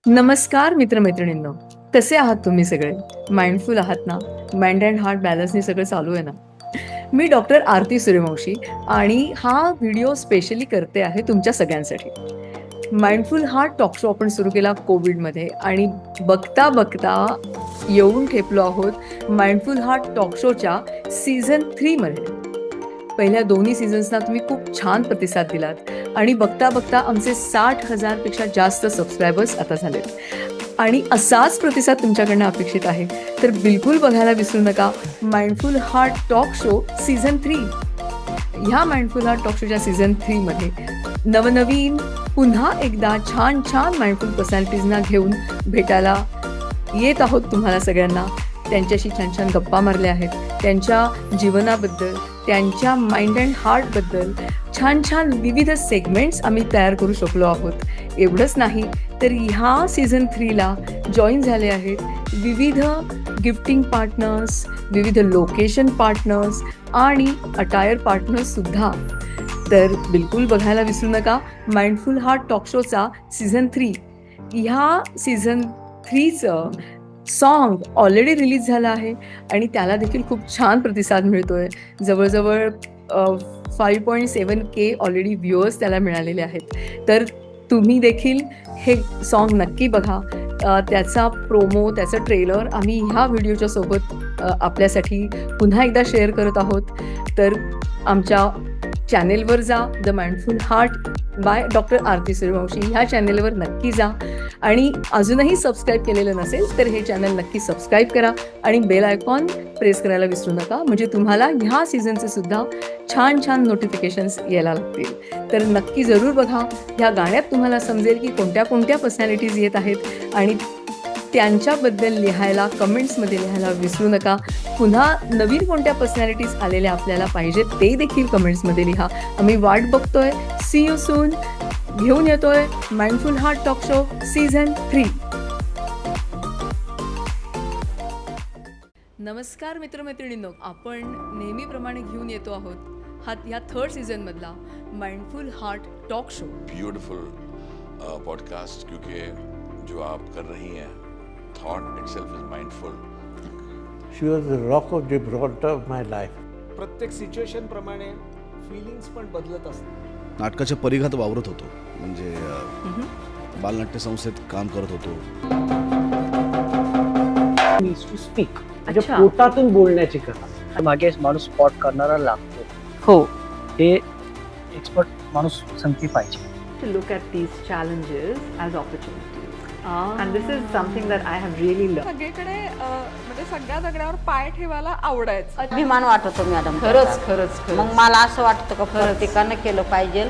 नमस्कार मित्रमैत्रिणींनो, कसे आहात तुम्ही सगळे? माइंडफुल आहात ना? माइंड अँड हार्ट बॅलन्सनी सगळं चालू आहे ना? मी डॉक्टर आरती सूर्यवंशी आणि हा व्हिडिओ स्पेशली करते आहे तुमच्या सगळ्यांसाठी. माइंडफुल हार्ट टॉक शो आपण सुरू केला कोविडमध्ये आणि बघता बघता येऊन ठेपलो आहोत माइंडफुल हार्ट टॉक शोच्या सीझन 3 मध्ये. पहिल्या दोन्ही सीझन्सना तुम्ही खूप छान प्रतिसाद दिलात आणि बघता बघता आमचे 60,000 पेक्षा जास्त सबस्क्रायबर्स आता झालेत आणि असाच प्रतिसाद तुमच्याकडनं अपेक्षित आहे. तर बिलकुल बघायला विसरू नका mindful heart talk show season 3. ह्या माइंडफुल हार्ट टॉक शोच्या सीझन 3 मध्ये नवनवीन पुन्हा एकदा छान छान माइंडफुल पर्सनॅलिटीजना घेऊन भेटायला येत आहोत तुम्हाला सगळ्यांना. त्यांच्याशी छान छान गप्पा मारल्या आहेत, त्यांच्या जीवनाबद्दल, त्यांच्या माइंड अँड हार्टबद्दल छान छान विविध सेगमेंट्स आम्ही तयार करू शकलो आहोत. एवढंच नाही तर ह्या सीझन 3ला जॉईन झाले आहेत विविध गिफ्टिंग पार्टनर्स, विविध लोकेशन पार्टनर्स आणि अटायर पार्टनर्ससुद्धा. तर बिलकुल बघायला विसरू नका माइंडफुल हार्ट टॉक शोचा सीझन 3. ह्या सीझन 3चं सॉन्ग ऑलरेडी रिलीज झालं आहे आणि त्याला देखील खूप छान प्रतिसाद मिळतो आहे. जवळजवळ 5.7K ऑलरेडी व्ह्यूअर्स त्याला मिळालेले आहेत. तर तुम्ही देखील हे सॉन्ग नक्की बघा. त्याचा प्रोमो, त्याचं ट्रेलर आम्ही ह्या व्हिडिओच्या सोबत आपल्यासाठी पुन्हा एकदा शेअर करत आहोत. तर आमच्या चॅनेलवर जा, the mindful heart by doctor Aarti Suryavanshi ह्या चॅनेलवर नक्की जा आणि अजूनही सबस्क्राईब केलेलं नसेल तर हे चॅनल नक्की सबस्क्राईब करा आणि बेल आयकॉन प्रेस करायला विसरू नका, म्हणजे तुम्हाला ह्या सीझनचे सुद्धा छान छान नोटिफिकेशन्स यायला लागतील. तर नक्की जरूर बघा. ह्या गाण्यात तुम्हाला समजेल की कोणत्या कोणत्या पर्सनॅलिटीज येत आहेत आणि त्यांच्याबद्दल लिहायला, कमेंट्समध्ये लिहायला विसरू नका. पुन्हा नवीन कोणत्या पर्सनॅलिटीज आलेल्या आपल्याला पाहिजेत ते देखील कमेंट्समध्ये लिहा. आम्ही वाट बघतोय. See you soon. घेऊन येतोय mindful heart talk show season 3. नमस्कार मित्रमैत्रिणींनो, आपण नेहमीप्रमाणे घेऊन येतो आहोत ह्या 3rd सीझनमधला mindful heart talk show. Beautiful podcast, क्योंकि जो आप कर रही हैं, thought itself is mindful. She was the rock of Gibraltar of my life. प्रत्येक सिच्युएशन प्रमाणे फिलिंग्स पण बदलत असतात. नाटकाच्या परिघात वावरत होतो, म्हणजे बालनाट्य संस्थेत काम करत होतो. Needs to speak. म्हणजे पोटातून बोलण्याची कला. मागे माणूस स्पॉट करणारा लागतो. हो. हे एक्सपर्ट माणूस संगती पाहिजे. To look at these challenges as opportunities. And this is something that I have really learned. सगळीकडे म्हणजे सगळ्या दगडावर पाय ठेवायला आवडायचं. अभिमान वाटतो मॅडम. खरंच खरंच मग मला असं वाटतं का प्रत्येकानं केलं पाहिजे